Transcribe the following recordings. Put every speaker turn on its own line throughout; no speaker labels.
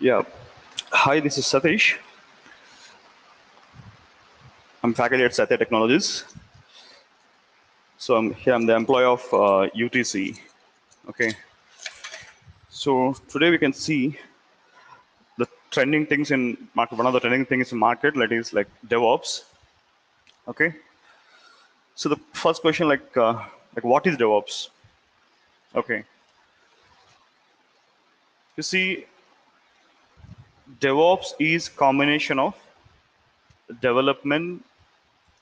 Yeah. Hi, this is Satish. I'm faculty at Sathya Technologies. So I'm here. I'm the employee of UTC. Okay. So today we can see the trending things in market. One of the trending things in market that is like DevOps. Okay. So the first question, like what is DevOps? Okay. You see, DevOps is combination of development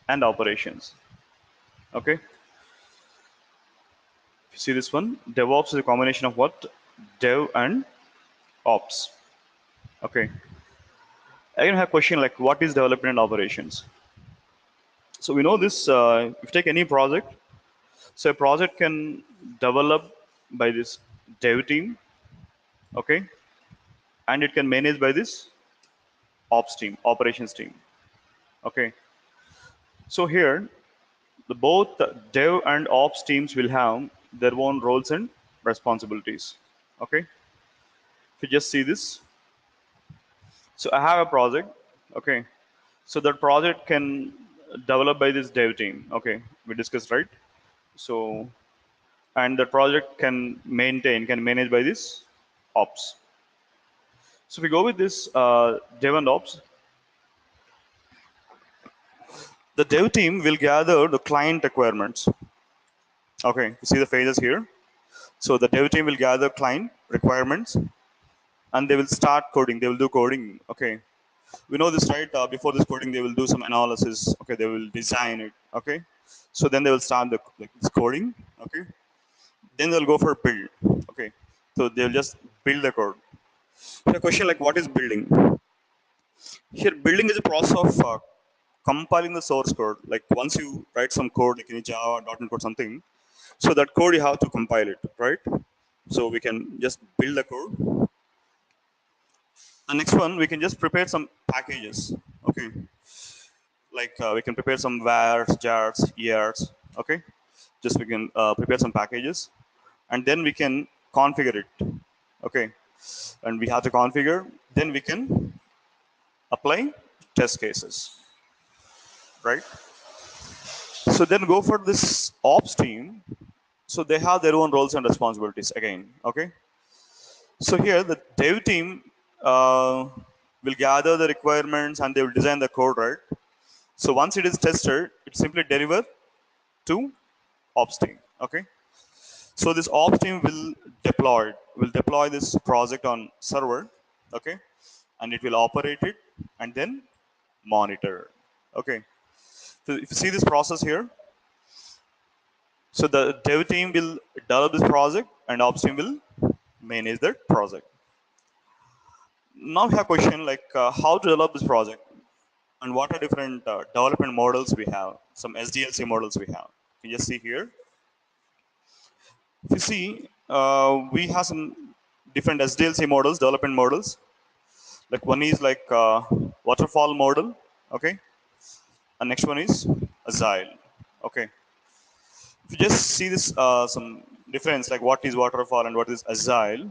and operations. Okay. You see this one? DevOps is a combination of what? Dev and ops. Okay. Again, I have a question like what is development and operations? So we know this, if you take any project, so a project can develop by this dev team, okay, and it can manage by this ops team, operations team, okay. So here, both the dev and ops teams will have their own roles and responsibilities, okay. If you just see this, so I have a project, okay. So that project can develop by this dev team, okay. We discussed, right? So and the project can manage by this ops. So if we go with this dev and ops, the dev team will gather the client requirements. Okay, you see the phases here. So the dev team will gather client requirements and they will start coding. They will do coding. Okay, we know this, right? Before this coding, they will do some analysis. Okay, they will design it. Okay, so then they will start this coding. Okay, then they'll go for build. Okay, so they'll just build the code. So a question like what is building? Here, building is a process of compiling the source code. Like once you write some code, like in Java, .NET code, something, so that code you have to compile it, right? So we can just build the code. The next one, we can just prepare some packages. Okay, like we can prepare some vars, jars, ERs. Okay, just we can prepare some packages, and then we can configure it. Okay, and we have to configure. Then we can apply test cases, right? So then go for this ops team. So they have their own roles and responsibilities again. Okay. So here the dev team will gather the requirements and they will design the code, right? So once it is tested, it simply deliver to ops team. Okay. So this ops team will deploy this project on server. Okay. And it will operate it and then monitor. Okay. So if you see this process here, so the dev team will develop this project and ops team will manage that project. Now we have a question like how to develop this project and what are different development models we have, some SDLC models we have. You just see here. If you see, we have some different SDLC models, development models. Like one is like Waterfall Model, okay, and next one is Agile, okay. If you just see this, some difference like what is Waterfall and what is Agile.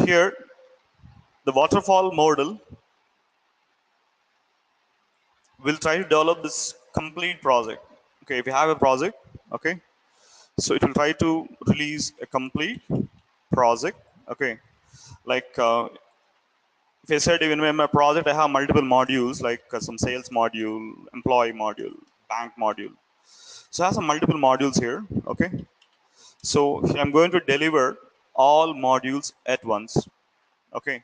Here, the Waterfall model will try to develop this complete project. Okay, if you have a project, okay, so it will try to release a complete project. Okay, like if I said even in my project I have multiple modules like some sales module, employee module, bank module. So I have some multiple modules here. Okay, so I'm going to deliver all modules at once. Okay,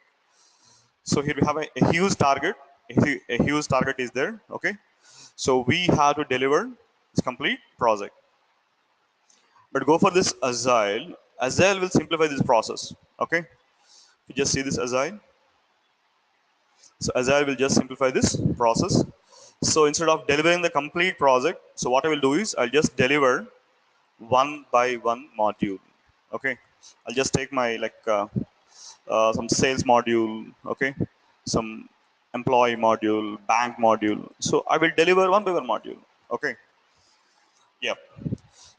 so here we have a huge target. A huge target is there. Okay, so we have to deliver this complete project. But go for this Agile. Agile will simplify this process. Okay, you just see this Agile. So Agile will just simplify this process. So instead of delivering the complete project, so what I will do is I'll just deliver one by one module. Okay, I'll just take my some sales module. Okay, some employee module, bank module. So I will deliver one by one module. Okay. Yeah.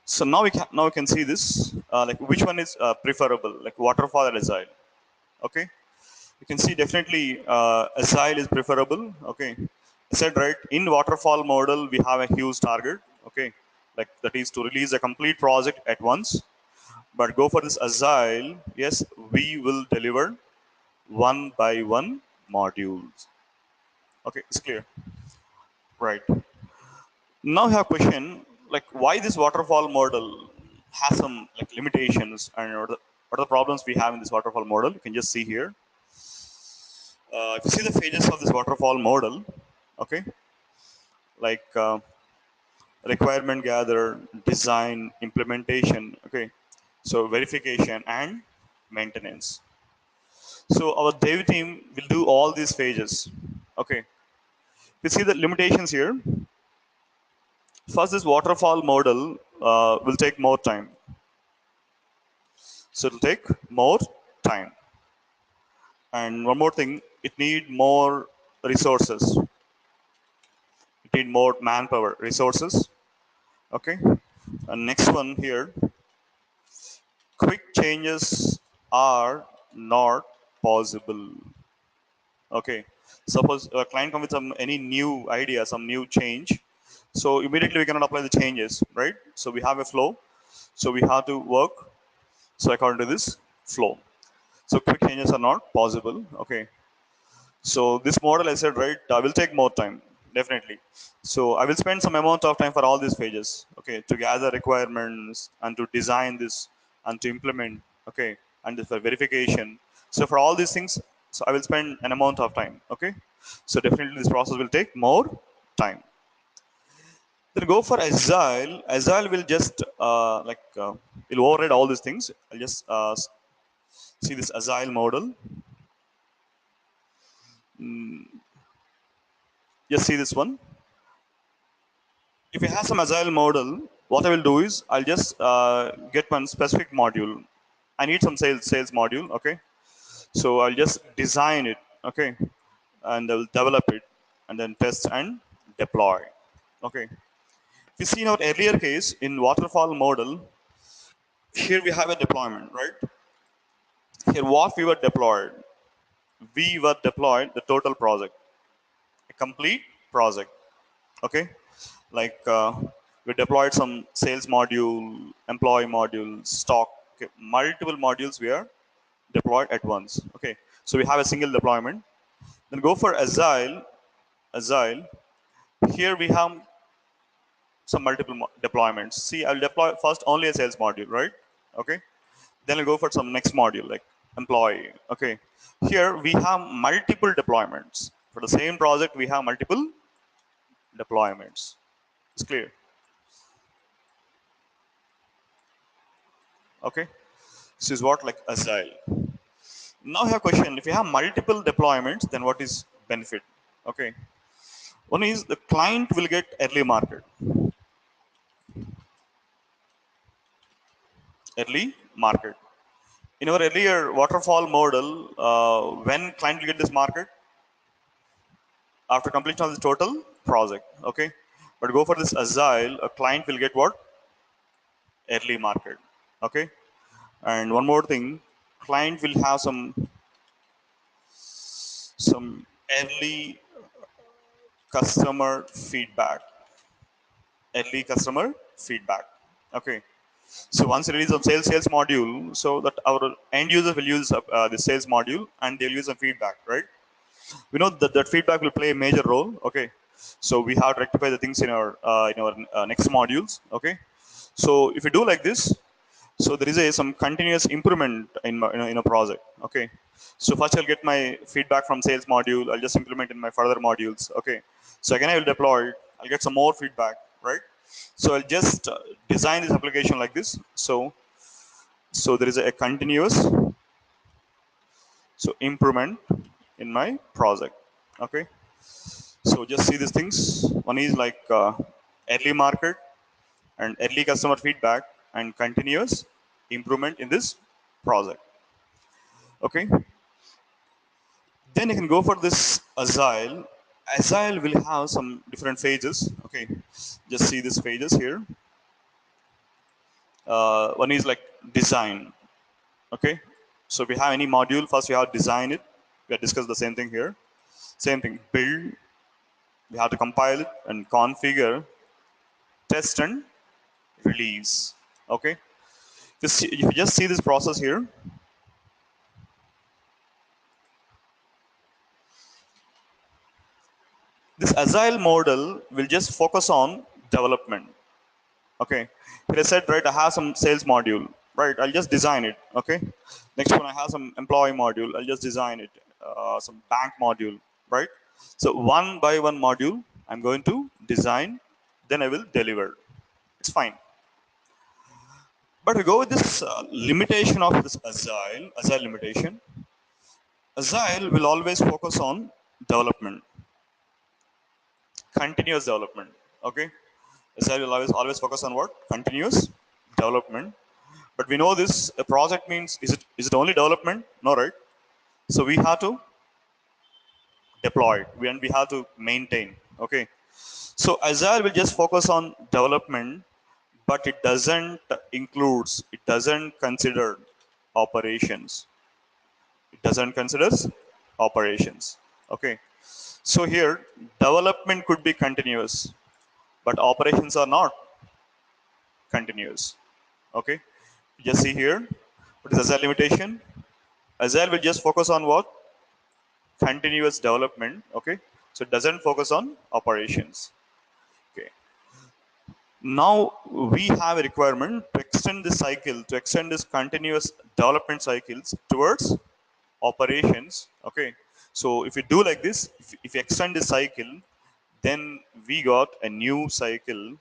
So now we can see this like which one is preferable, like waterfall or agile. Okay, you can see definitely Agile is preferable. Okay, I said right, in waterfall model we have a huge target. Okay, like that is to release a complete project at once. But go for this Agile, yes, we will deliver one by one modules. Okay, it's clear, right? Now I have a question, like why this waterfall model has some like limitations, and what are the problems we have in this waterfall model. You can just see here. If you see the phases of this waterfall model, okay, like requirement gather, design, implementation, okay, so verification and maintenance. So our dev team will do all these phases. Okay, you see the limitations here. First, this waterfall model will take more time. So it'll take more time. And one more thing, it need more resources. It need more manpower resources. Okay. And next one here, quick changes are not possible. Okay. Suppose a client comes with some any new idea, some new change. So immediately we cannot apply the changes, right? So we have a flow. So we have to work. So according to this flow. So quick changes are not possible. Okay. So this model, I said, right, will take more time, definitely. So I will spend some amount of time for all these phases, okay, to gather requirements and to design this and to implement, okay, and this for verification. So for all these things, so I will spend an amount of time, okay. So definitely this process will take more time. Then go for Agile. Agile will just will override all these things. I'll just see this Agile model. Just see this one. If you have some agile model, what I will do is I'll just get one specific module. I need some sales module, okay? So I'll just design it, okay, and I'll develop it, and then test and deploy, okay. If you see in our earlier case in waterfall model, here we have a deployment, right? Here what we were deployed the total project, a complete project, okay. Like we deployed some sales module, employee module, stock, okay. Multiple modules we are deployed at once, okay. So we have a single deployment. Then go for Agile. Here we have some multiple deployments. See, I'll deploy first only a sales module, right? Okay. Then I'll go for some next module like employee, okay. Here we have multiple deployments for the same project. We have multiple deployments. It's clear, okay. This is what like Agile. Now I have a question. If you have multiple deployments, then what is benefit? Okay. One is the client will get early market. Early market. In our earlier waterfall model, when client will get this market after completion of the total project. Okay. But go for this Agile, a client will get what? Early market. Okay. And one more thing, client will have some early customer feedback. Early customer feedback. Okay. So once release of sales module, so that our end user will use the sales module and they'll use some feedback, right? We know that feedback will play a major role. Okay. So we have to rectify the things in our next modules. Okay. So if you do like this, so there is some continuous improvement in a project. Okay. So first I'll get my feedback from sales module. I'll just implement in my further modules. Okay. So again I will deploy it. I'll get some more feedback, right? So I'll just design this application like this. So there is a continuous improvement in my project. Okay. So just see these things. One is like early market and early customer feedback and continuous improvement in this project. Okay. Then you can go for this Agile. Agile will have some different phases. Okay. Just see these phases here. One is like design. Okay. So if we have any module, first we have to design it. We have discussed the same thing here. Same thing, build, we have to compile it and configure, test and release. Okay. If you just see this process here, this agile model will just focus on development. Okay. Here I said, right, I have some sales module, right? I'll just design it. Okay. Next one, I have some employee module. I'll just design it. Some bank module, right? So one by one module, I'm going to design, then I will deliver. It's fine. But we go with this limitation of this agile limitation. Agile will always focus on development, continuous development. Okay. Agile will always focus on what? Continuous development. But we know this a project means, is it only development? No, right? So we have to deploy it and we have to maintain. Okay. So Agile will just focus on development, but it doesn't consider operations. It doesn't consider operations. Okay. So here development could be continuous, but operations are not continuous. Okay. Just see here. What is Agile limitation? Agile will just focus on what? Continuous development. Okay. So it doesn't focus on operations. Okay. Now we have a requirement to extend this cycle, to extend this continuous development cycles towards operations. Okay. So if we do like this, if we extend this cycle, then we got a new cycle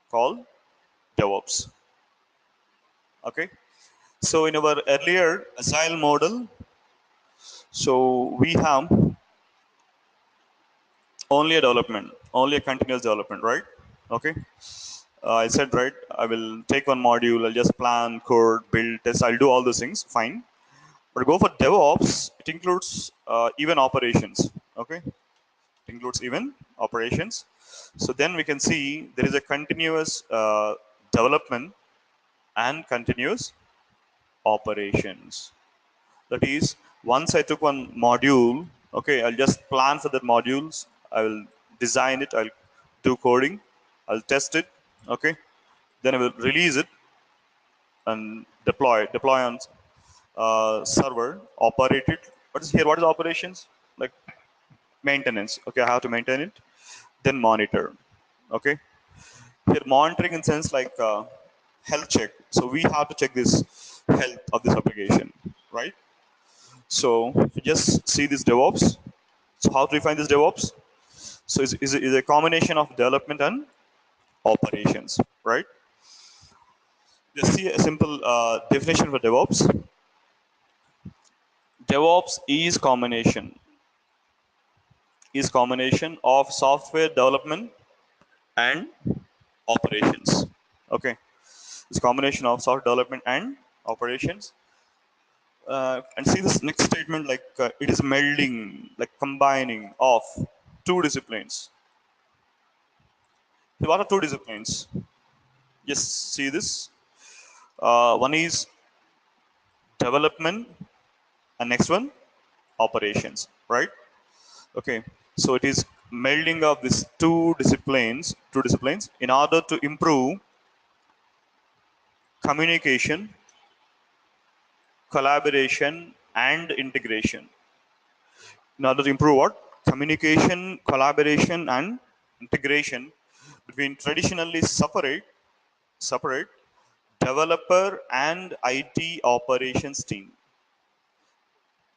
called DevOps. Okay. So in our earlier Agile model, so we have only a development, only a continuous development, right? Okay. I said, right, I will take one module, I'll just plan, code, build, test, I'll do all those things, fine. But go for DevOps, it includes even operations. Okay. It includes even operations. So then we can see there is a continuous development and continuous operations. That is, once I took one module, okay, I'll just plan for the modules. I will design it. I'll do coding. I'll test it. Okay. Then I will release it and deploy on server, operate it. What is here? What is operations? Like maintenance. Okay, I have to maintain it. Then monitor. Okay. Here monitoring in sense like health check. So we have to check this health of this application, right? So if you just see this DevOps. So how to define this DevOps? So is a combination of development and operations, right? Just see a simple definition for DevOps. DevOps is combination of software development and operations. Okay, it's combination of software development and operations. And see this next statement, like it is melding, like combining of two disciplines. So what are two disciplines? Just see this. One is development, and next one operations, right? Okay. So it is melding of these two disciplines in order to improve communication, collaboration, and integration. In order to improve what? Communication, collaboration, and integration between traditionally separate developer and IT operations team.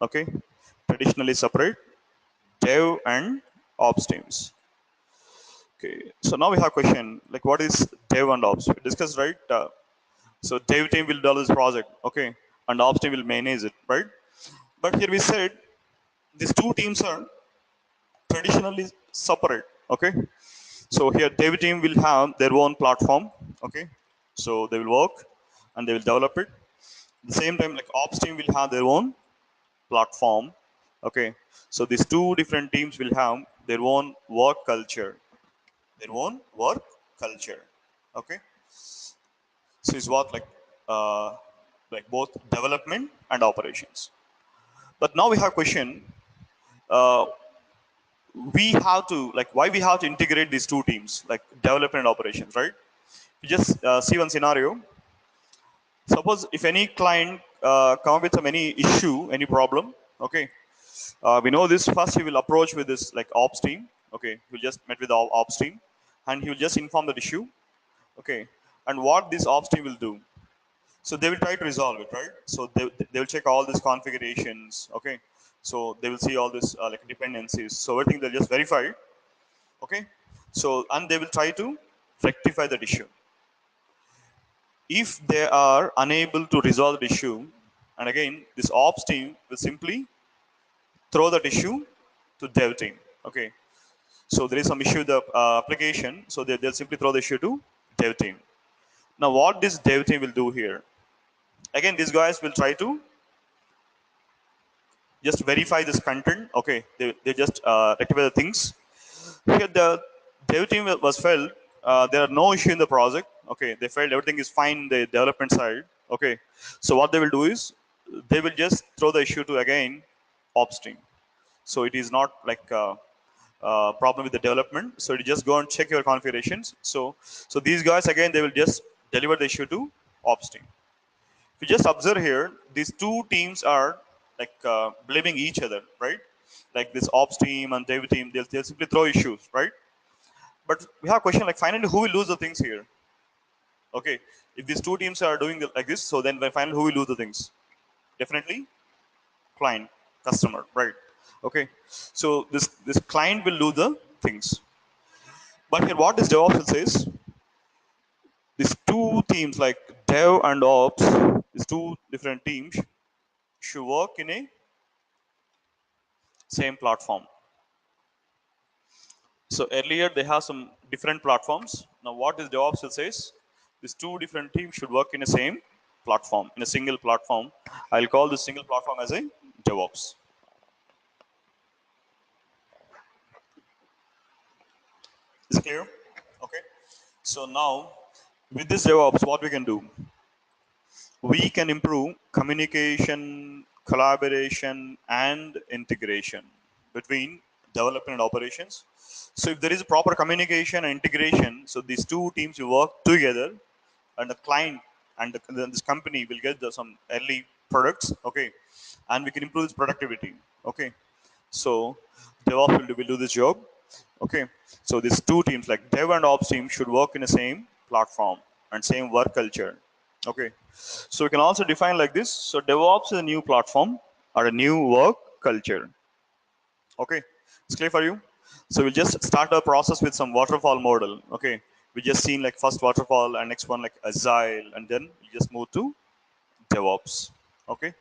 Okay, traditionally separate dev and ops teams. Okay, so now we have a question like what is dev and ops? We discussed, right? So dev team will develop this project, okay, and ops team will manage it, right? But here we said these two teams are traditionally separate, okay. So here dev team will have their own platform, okay. So they will work and they will develop it. At the same time, like ops team will have their own platform, okay. So these two different teams will have their own work culture, their own work culture, okay. So it's what like like both development and operations. But now we have a question. Uh, we have to like why we have to integrate these two teams, like development and operations, right? You just see one scenario. Suppose if any client come up with some any issue, any problem, okay, we know this first he will approach with this like ops team, okay, he just met with the ops team, and he will just inform that issue, okay, and what this ops team will do. So they will try to resolve it, right? So they will check all these configurations, okay. So they will see all this like dependencies. So everything they'll just verify it, okay. So and they will try to rectify that issue. If they are unable to resolve the issue, and again this ops team will simply throw that issue to dev team, okay. So there is some issue with the application, so they'll simply throw the issue to dev team. Now what this dev team will do here, again these guys will try to just verify this content, okay. They just rectify the things. Here the dev team was felt there are no issue in the project, okay. They felt everything is fine in the development side, okay. So what they will do is they will just throw the issue to again ops team. So it is not like problem with the development, so you just go and check your configurations. So these guys again they will just deliver the issue to ops team. If you just observe here, these two teams are like blaming each other, right? Like this ops team and dev team, they'll simply throw issues, right? But we have a question like finally who will lose the things here? Okay, if these two teams are doing like this, so then finally who will lose the things? Definitely client, customer, right? Okay, so this client will lose the things. But here what this DevOps says, these two teams like dev and ops, these two different teams should work in a same platform. So earlier they have some different platforms. Now what is DevOps says, these two different teams should work in the same platform, in a single platform. I'll call this single platform as a DevOps. Is it clear? Okay. So now with this DevOps, what we can do? We can improve communication, collaboration, and integration between development and operations. So if there is proper communication and integration, so these two teams will work together, and the client and this company will get some early products, okay, and we can improve its productivity, okay. So DevOps will do this job, okay. So these two teams like dev and ops team should work in the same platform and same work culture, okay. So we can also define like this. So DevOps is a new platform or a new work culture, okay. It's clear for you. So we'll just start our process with some waterfall model, okay. We just seen like first waterfall and next one like agile, and then we just move to DevOps, okay.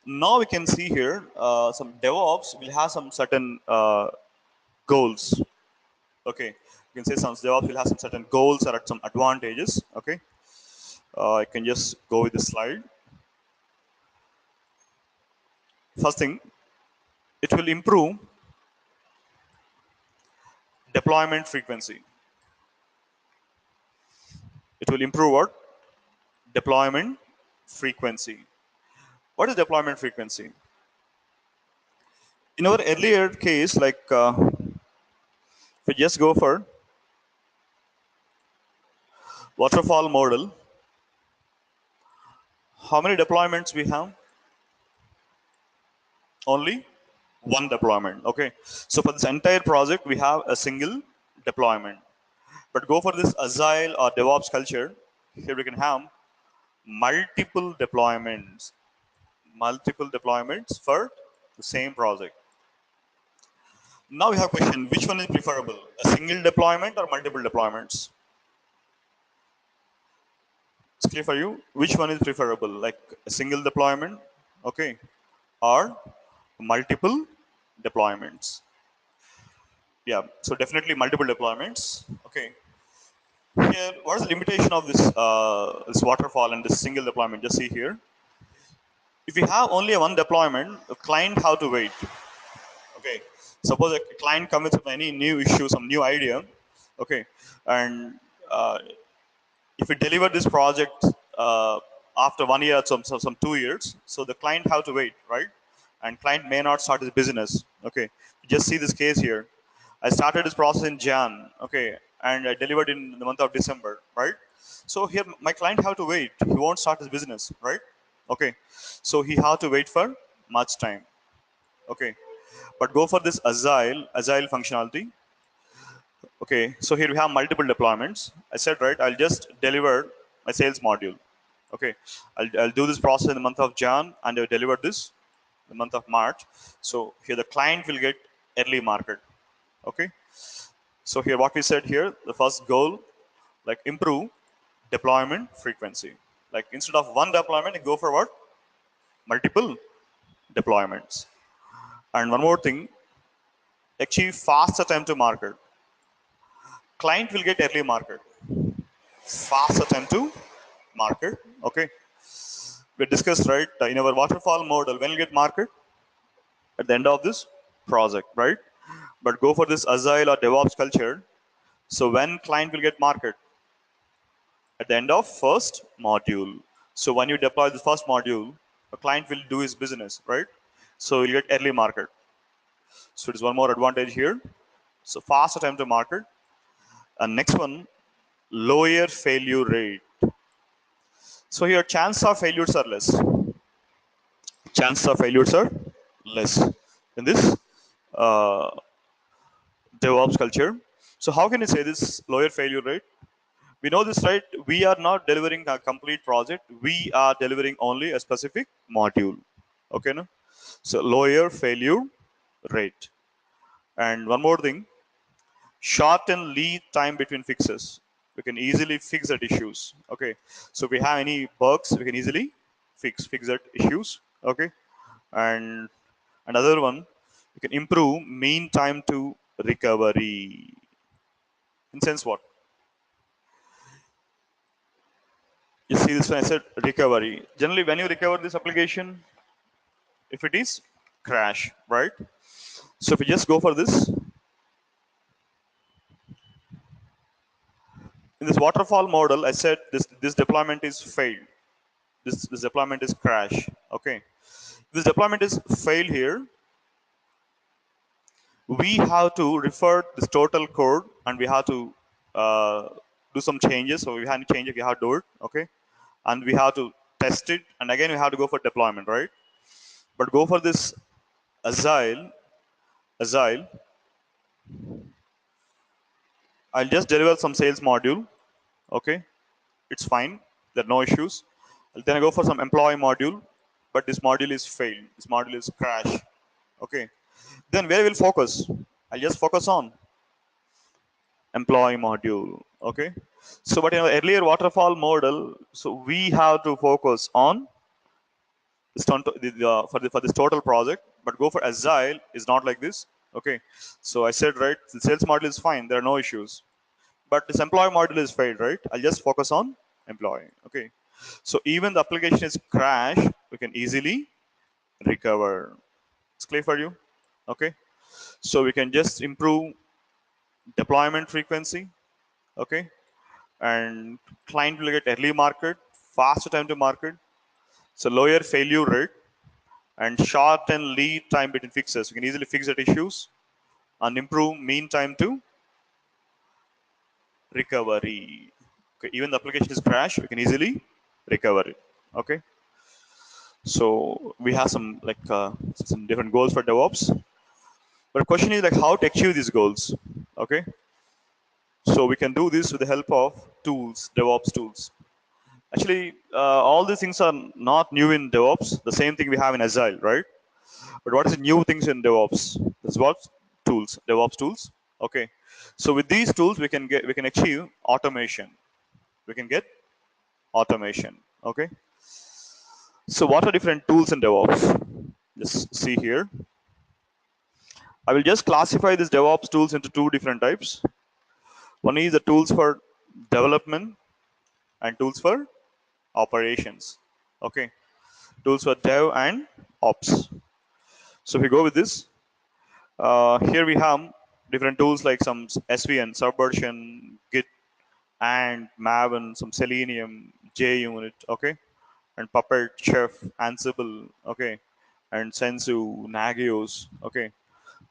Now we can see here some DevOps will have some certain goals. Okay, you can say some DevOps will have some certain goals or some advantages. Okay, I can just go with the slide. First thing, it will improve deployment frequency. It will improve what? Deployment frequency. What is deployment frequency? In our earlier case, like if we just go for waterfall model, how many deployments we have? Only one deployment, okay. So for this entire project we have a single deployment. But go for this agile or DevOps culture, here we can have multiple deployments, for the same project. Now we have a question, which one is preferable, a single deployment or multiple deployments? It's clear for you, which one is preferable, like a single deployment, okay, or multiple deployments? Yeah, so definitely multiple deployments. Okay. Here, what is the limitation of this waterfall and this single deployment? Just see here. If you have only one deployment, the client have to wait. Okay. Suppose a client comes with any new issue, some new idea. Okay. And if we deliver this project after 1 year, some 2 years. So the client have to wait, right? And client may not start his business. Okay, just see this case here. I started this process in Jan, okay, and I delivered in the month of December, right? So here my client have to wait. He won't start his business, right? Okay, so he have to wait for much time. Okay, but go for this agile functionality. Okay, so here we have multiple deployments. I said, right, I'll just deliver my sales module. Okay, I'll do this process in the month of Jan and I'll deliver this in the month of March. So here the client will get early market. Okay, so here what we said here, the first goal, like improve deployment frequency. Like instead of one deployment, you go for what? Multiple deployments. And one more thing, achieve faster time to market. Client will get early market. Faster time to market. Okay, we discussed, right, in our waterfall model, when you get market at the end of this project, right? But go for this agile or DevOps culture. So when client will get market at the end of first module. So when you deploy the first module, a client will do his business, right? So you'll get early market. So it is one more advantage here. So faster time to market. And next one, lower failure rate. So here chance of failures are less. Chance of failures are less in this uh, DevOps culture. So how can you say this lower failure rate? We know this, right? We are not delivering a complete project. We are delivering only a specific module. Okay, no? So lower failure rate. And one more thing, shorten lead time between fixes. We can easily fix that issues. Okay. So if we have any bugs, we can easily fix that issues. Okay. And another one, we can improve mean time to recovery. In sense what? You see this when I said recovery. Generally, when you recover this application, if it is crash, right? So if we just go for this, in this waterfall model, I said this deployment is failed. This deployment is crash. Okay. This deployment is failed here. We have to refer this total code and we have to uh, do some changes. So we have to change it, we have to do it. Okay. And we have to test it. And again, we have to go for deployment, right? But go for this agile. I'll just deliver some sales module. Okay. It's fine. There are no issues. Then I go for some employee module, but this module is failed. This module is crash. Okay. Then where will focus? I'll just focus on employee module. Okay. So, but in our earlier waterfall model, so we have to focus on this for this total project. But go for agile is not like this. Okay. So I said, right, the sales model is fine. There are no issues. But this employee model is failed, right? I'll just focus on employee. Okay. So even the application is crash, we can easily recover. It's clear for you? Okay. So we can just improve deployment frequency. Okay. And client will get early market, faster time to market. So lower failure rate and shorten lead time between fixes. You can easily fix that issues and improve mean time to recovery. Okay. Even the application is crash, we can easily recover it. Okay. So we have some different goals for DevOps. But the question is like how to achieve these goals. Okay. So we can do this with the help of tools, DevOps tools. Actually, all these things are not new in DevOps. The same thing we have in Agile, right? But what is the new things in DevOps? This is what tools, DevOps tools. Okay. So with these tools, we can achieve automation. We can get automation. Okay. So what are different tools in DevOps? Just see here. I will just classify these DevOps tools into two different types. One is the tools for development and tools for operations. Okay. Tools for dev and ops. So if we go with this, here we have different tools like some SVN, Subversion, Git, and Maven, some Selenium, JUnit. Okay. and Puppet, Chef, Ansible, okay, and Sensu, Nagios, okay,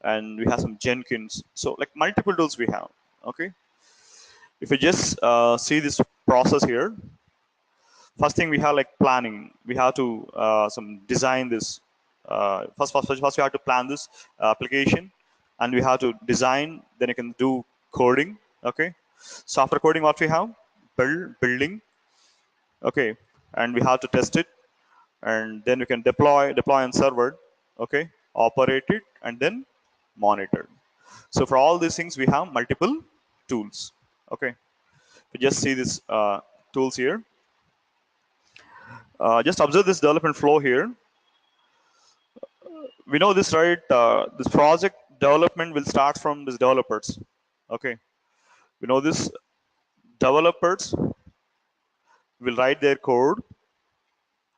and we have some Jenkins. So like multiple tools we have, okay. If you just see this process here, first thing we have like planning. We have to some design this. First we have to plan this application, and we have to design. Then you can do coding. Okay. So after coding, what we have? Building. Okay, and we have to test it, and then we can deploy on server. Okay, operate it, and then monitor. So for all these things, we have multiple tools. Okay, we just see this tools here. Just observe this development flow here. We know this, right? This project development will start from these developers. Okay, we know this. Developers will write their code.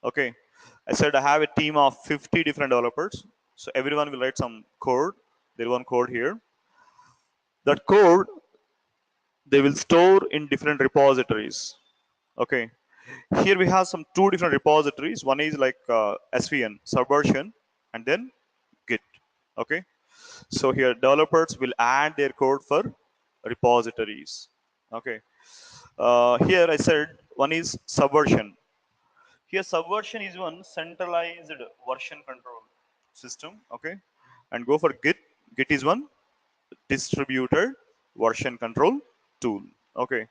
Okay, I said I have a team of 50 different developers, so everyone will write some code. Their one code here. That code they will store in different repositories. Okay, here we have some two different repositories. One is like SVN, Subversion, and then Git. Okay, so here developers will add their code for repositories. Okay, here I said one is Subversion. Here Subversion is one centralized version control system. Okay, and go for Git. Git is one distributed version control tool. Okay,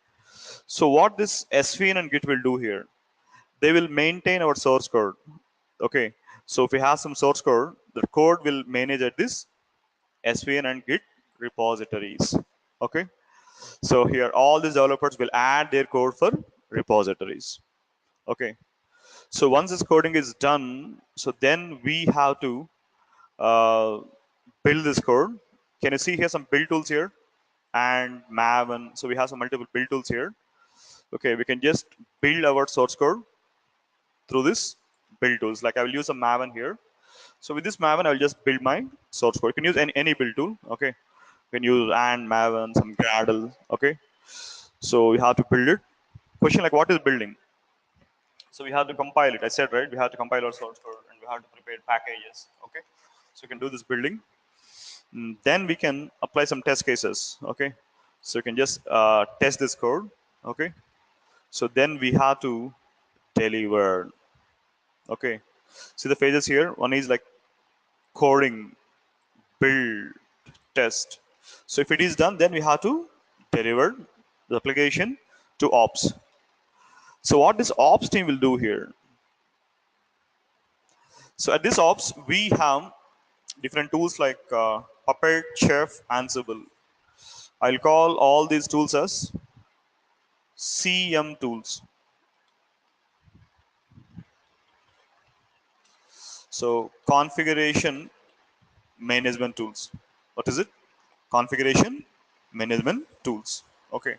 so what this SVN and Git will do here? They will maintain our source code. Okay, so if we have some source code, the code will manage at this SVN and Git repositories. Okay, so here all these developers will add their code for repositories. Okay, so once this coding is done, so then we have to uh, build this code. Can you see here some build tools here and Maven? So we have some multiple build tools here. Okay, we can just build our source code through this build tools. Like I will use a Maven here. So with this Maven, I will just build my source code. You can use any build tool. Okay, you can use and Maven, some Gradle. Okay, so we have to build it. Question like what is building? So we have to compile it. I said right, we have to compile our source code and we have to prepare packages. Okay, so we can do this building. Then we can apply some test cases. Okay, so you can just test this code. Okay, so then we have to deliver. Okay, see the phases here. One is like coding, build, test. So if it is done, then we have to deliver the application to ops. So what this ops team will do here? So at this ops, we have different tools like Puppet, Chef, Ansible. I'll call all these tools as CM tools. So configuration management tools. What is it? Configuration management tools. Okay.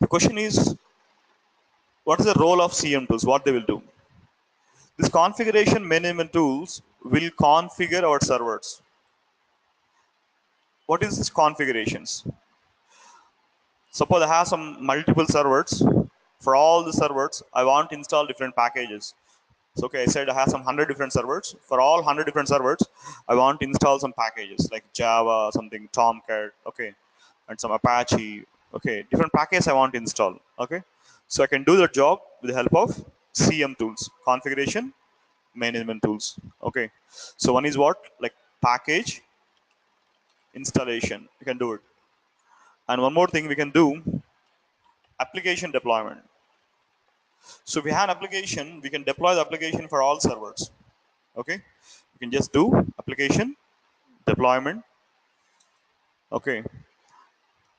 The question is, what is the role of CM tools? What they will do? This configuration management tools will configure our servers. What is this configurations? Suppose I have some multiple servers. For all the servers, I want to install different packages. So okay, I said I have some 100 different servers. For all 100 different servers, I want to install some packages like Java, something Tomcat, okay, and some Apache. Okay, different packages I want to install. Okay, so I can do the job with the help of CM tools, configuration management tools. Okay, so one is what, like package installation. You can do it, and one more thing we can do, application deployment. So if we have an application, we can deploy the application for all servers. Okay, you can just do application deployment. Okay,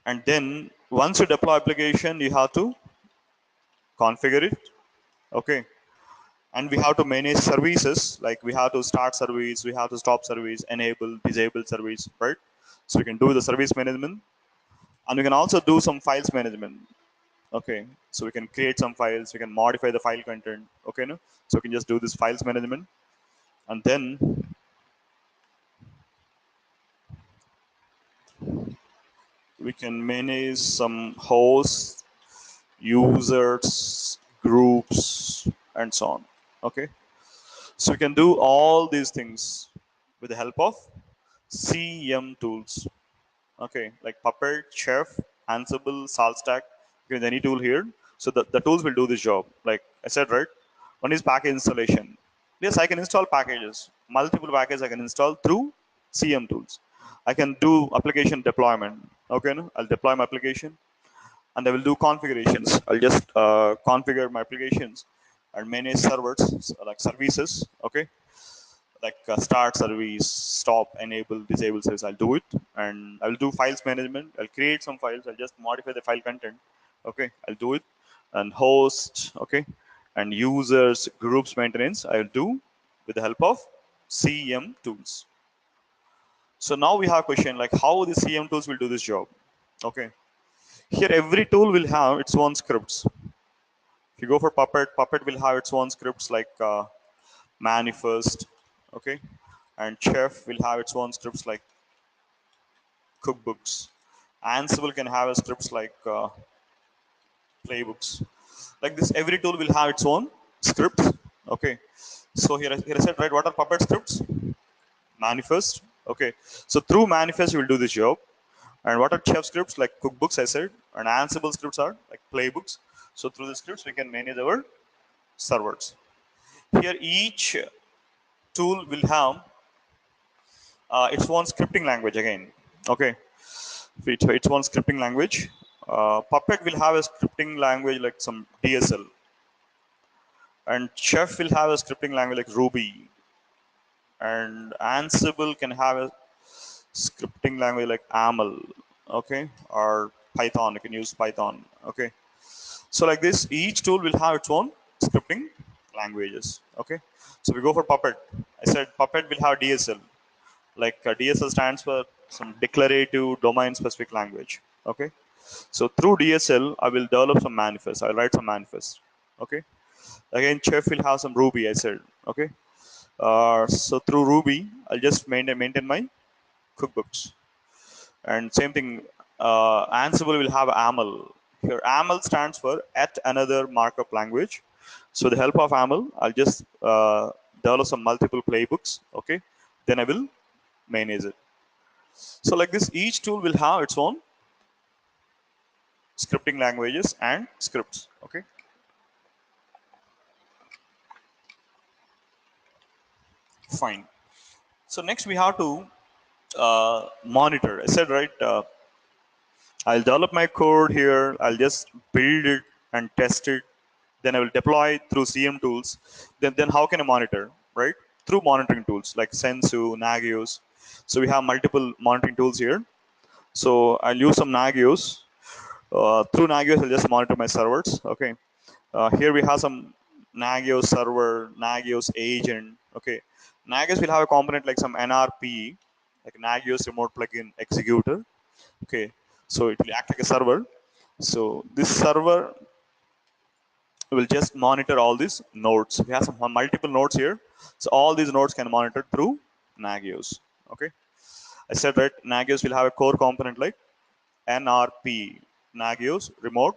and then once you deploy application, you have to configure it. Okay, and we have to manage services, like we have to start service, we have to stop service, enable, disable service, right? So we can do the service management, and we can also do some files management. Okay, so we can create some files, we can modify the file content. Okay, no, so we can just do this files management, and then we can manage some hosts, users, groups. and so on. Okay, so we can do all these things with the help of CM tools. Okay, like Puppet, Chef, Ansible, SaltStack, with any tool here. So the tools will do this job. Like I said, right? One is package installation. Yes, I can install packages. Multiple packages I can install through CM tools. I can do application deployment. Okay, no? I'll deploy my application and I will do configurations. I'll just configure my applications and manage servers like services. Okay, like start service, stop, enable, disable service. I'll do it, and I'll do files management. I'll create some files. I'll just modify the file content. Okay, I'll do it, and host. Okay, and users groups maintenance. I'll do with the help of CM tools. So now we have a question like how the CM tools will do this job. Okay, here every tool will have its own scripts. If you go for Puppet, Puppet will have its own scripts like manifest. Okay, and Chef will have its own scripts like cookbooks. Ansible can have a scripts like playbooks. Like this, every tool will have its own scripts. Okay, so here I said right. What are Puppet scripts? Manifest. Okay, so through manifest you will do this job. And what are Chef scripts like cookbooks? I said, and Ansible scripts are like playbooks. So through the scripts we can manage our servers. Here each tool will have its own scripting language again. Okay, its own scripting language. Puppet will have a scripting language like some DSL, and Chef will have a scripting language like Ruby, and Ansible can have a scripting language like AML, okay, or Python. You can use Python, okay. So like this, each tool will have its own scripting languages, okay. So we go for Puppet. I said Puppet will have DSL. Like DSL stands for some declarative domain specific language. Okay. So through DSL, I will develop some manifest. I'll write some manifest. Okay. Again, Chef will have some Ruby. I said. Okay. So through Ruby, I'll just maintain my cookbooks. And same thing, Ansible will have AML. Here, AML stands for at another markup language. So with the help of AML, I'll just develop some multiple playbooks. Okay. Then I will manage it. So like this, each tool will have its own scripting languages and scripts. Okay, fine. So next we have to monitor. I said right, I'll develop my code here. I'll just build it and test it. Then I will deploy through CM tools. Then how can I monitor? Right, through monitoring tools like Sensu, Nagios. So we have multiple monitoring tools here. So I'll use some Nagios. Through Nagios, I'll just monitor my servers. Okay. Here we have some Nagios server, Nagios agent. Okay, Nagios will have a component like some NRP, like Nagios remote plugin executor. Okay, so it will act like a server. So this server will just monitor all these nodes. We have some multiple nodes here, so all these nodes can monitor through Nagios. Okay, I said right, Nagios will have a core component like NRP, Nagios remote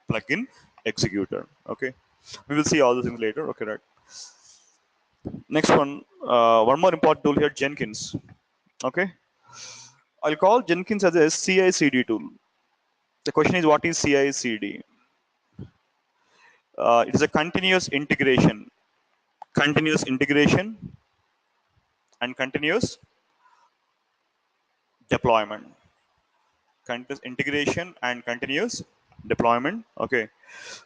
plugin executor. Okay, we will see all those things later. Okay, right. Next one, one more important tool here, Jenkins. Okay, I'll call Jenkins as a CI/CD tool. The question is, what is CI/CD? It is a continuous integration, and continuous deployment. Continuous integration and continuous deployment. Okay,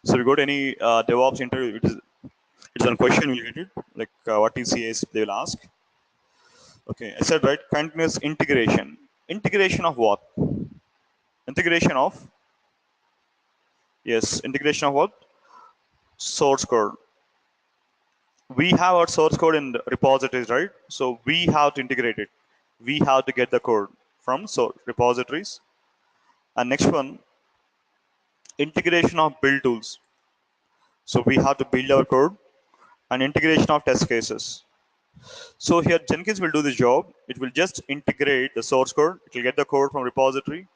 so we go to any DevOps interview. It's a question we'll get it. Like what is CI? They will ask. Okay, I said right. Continuous integration. Integration of what? Integration of, yes, integration of what? Source code. We have our source code in the repositories, right? So we have to integrate it. We have to get the code from repositories. And next one, integration of build tools. So we have to build our code and integration of test cases. So here Jenkins will do this job. It will just integrate the source code. It will get the code from repository.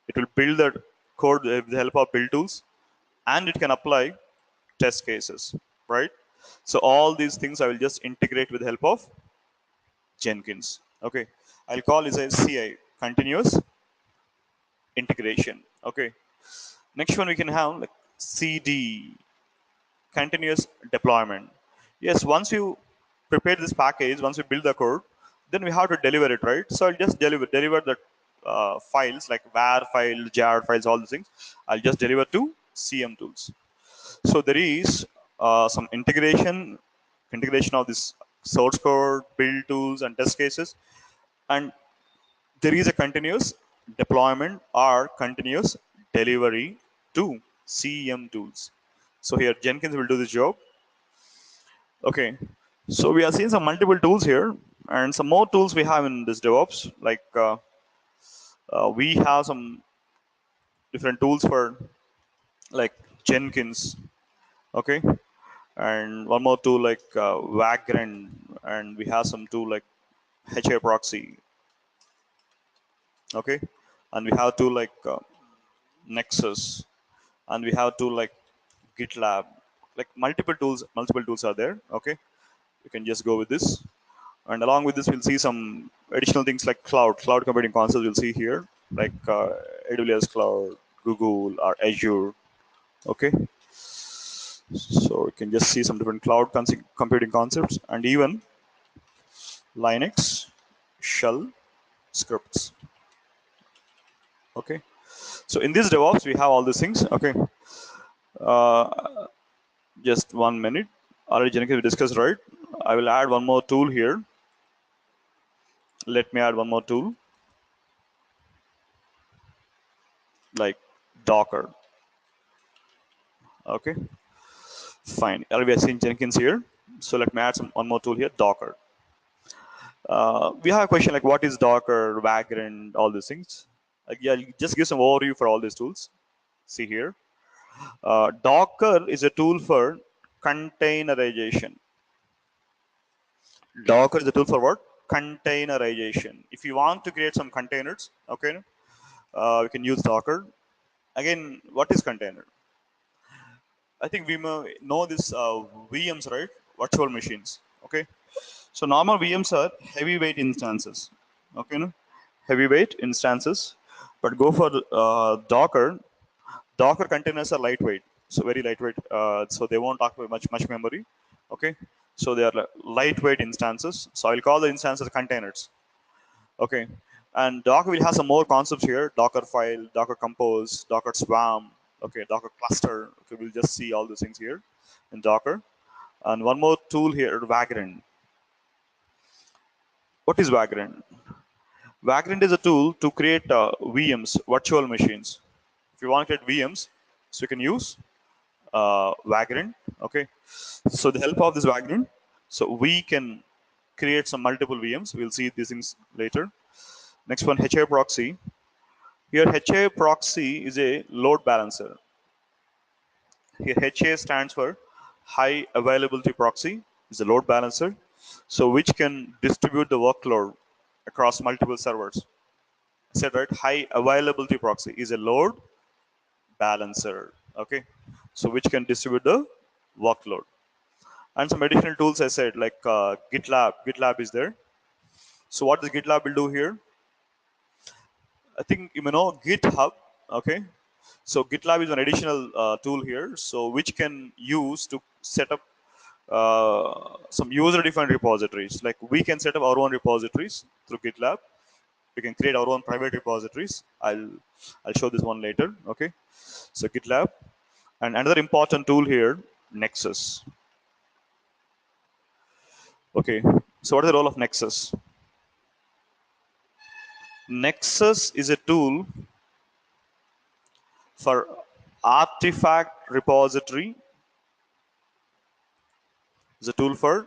It will build the code with the help of build tools, and it can apply test cases, right? So all these things I will just integrate with the help of Jenkins. Okay, I'll call this a CI, continuous integration. Okay, next one we can have like CD, continuous deployment. Yes, once you prepare this package, once you build the code, then we have to deliver it, right? So I'll just deliver the files like var files, jar files, all these things. I'll just deliver to CM tools. So there is some integration of this source code, build tools, and test cases, and there is a continuous deployment or continuous delivery to CM tools. So here Jenkins will do this job. Okay, so we are seeing some multiple tools here, and some more tools we have in this DevOps. Like we have some different tools for like Jenkins. Okay, and one more tool like Vagrant, and we have some tool like HA proxy. Okay, and we have tool like Nexus, and we have tool like GitLab. Like multiple tools are there. Okay, you can just go with this. And along with this, we'll see some additional things like cloud computing concepts we'll see here, like AWS Cloud, Google, or Azure. Okay, so you can just see some different computing concepts and even Linux shell scripts. Okay, so in this DevOps, we have all these things. Okay, just 1 minute. Already Jenkins we discussed, right? I will add one more tool here. Let me add one more tool like Docker. Okay, fine. We have seen Jenkins here. So let me add one more tool here, Docker. We have a question like what is Docker, Vagrant, all these things. Yeah, I'll just give some overview for all these tools. See here. Docker is a tool for containerization. Docker is a tool for what? Containerization. If you want to create some containers, okay, we can use Docker. Again, what is container? I think we know this VMs, right? Virtual machines. Okay. So normal VMs are heavyweight instances. Okay, no? Heavyweight instances. But go for Docker. Docker containers are lightweight, so very lightweight. So they won't occupy much memory. Okay. So they are lightweight instances. So I'll call the instances containers. Okay. And Docker will have some more concepts here: Docker file, Docker compose, Docker swarm. Okay, Docker cluster. Okay, we'll just see all these things here in Docker. And one more tool here, Vagrant. What is Vagrant? Vagrant is a tool to create VMs, virtual machines. If you want to create VMs, so you can use Vagrant. Okay. So the help of this Vagrant, so we can create some multiple VMs. We'll see these things later. Next one, HA proxy. Here, HA proxy is a load balancer. Here, HA stands for high availability proxy. Is a load balancer, so which can distribute the workload across multiple servers. I said right, high availability proxy is a load balancer. Okay, so which can distribute the workload. And some additional tools I said like GitLab. GitLab is there. So what does GitLab will do here? I think you may know GitHub. Okay, so GitLab is an additional tool here, so which can use to set up some user-defined repositories. Like we can set up our own repositories through GitLab. We can create our own private repositories. I'll show this one later. Okay, so GitLab, and another important tool here, Nexus. Okay, so what is the role of Nexus? Nexus is a tool for artifact repository. Is a tool for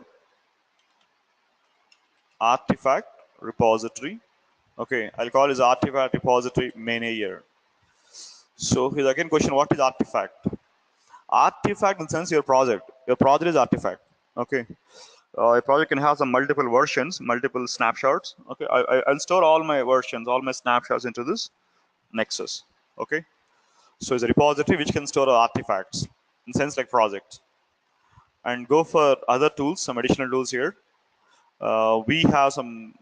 artifact repository. Okay, I'll call this artifact repository manager. So here's again question: what is artifact? Artifact in the sense your project. Your project is artifact. Okay, a project can have some multiple versions, multiple snapshots. Okay, I'll store all my versions, all my snapshots into this Nexus. Okay, so it's a repository which can store artifacts in sense like project. and go for other tools, some additional tools here. We have some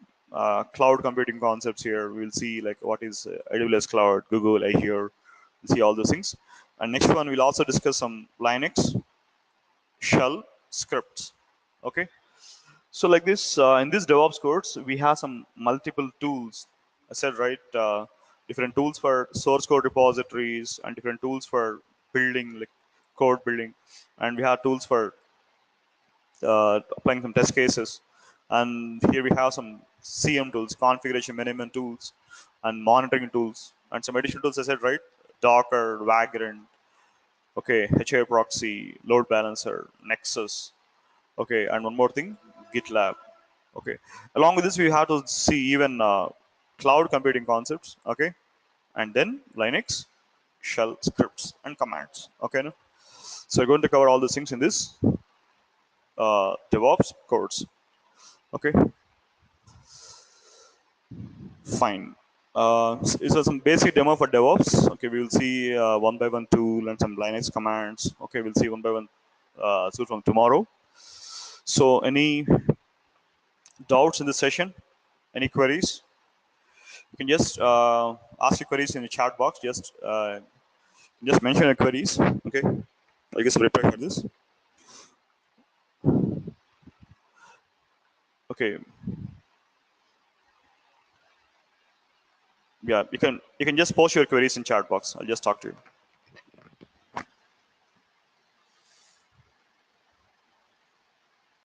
cloud computing concepts here. We'll see like what is AWS Cloud, Google, Azure. We'll see all those things. And next one, we'll also discuss some Linux shell scripts. Okay. So like this, in this DevOps course, we have some multiple tools. I said right, different tools for source code repositories and different tools for building, like code building, and we have tools for applying some test cases. And here we have some CM tools, configuration management tools, and monitoring tools, and some additional tools. I said right, Docker, Vagrant, okay, HA proxy, load balancer, Nexus, okay, and one more thing, GitLab. Okay. Along with this, we have to see even cloud computing concepts. Okay, and then Linux, shell scripts, and commands. Okay. No? So we're going to cover all these things in this DevOps course. Okay. Fine. This is some basic demo for DevOps. Okay, we will see one by one tool and some Linux commands. Okay, we'll see one by one tool from tomorrow. So, any doubts in this session? Any queries? You can just ask your queries in the chat box. Just mention your queries. Okay. I guess prepare for this. Okay. Yeah, you can just post your queries in chat box. I'll just talk to you.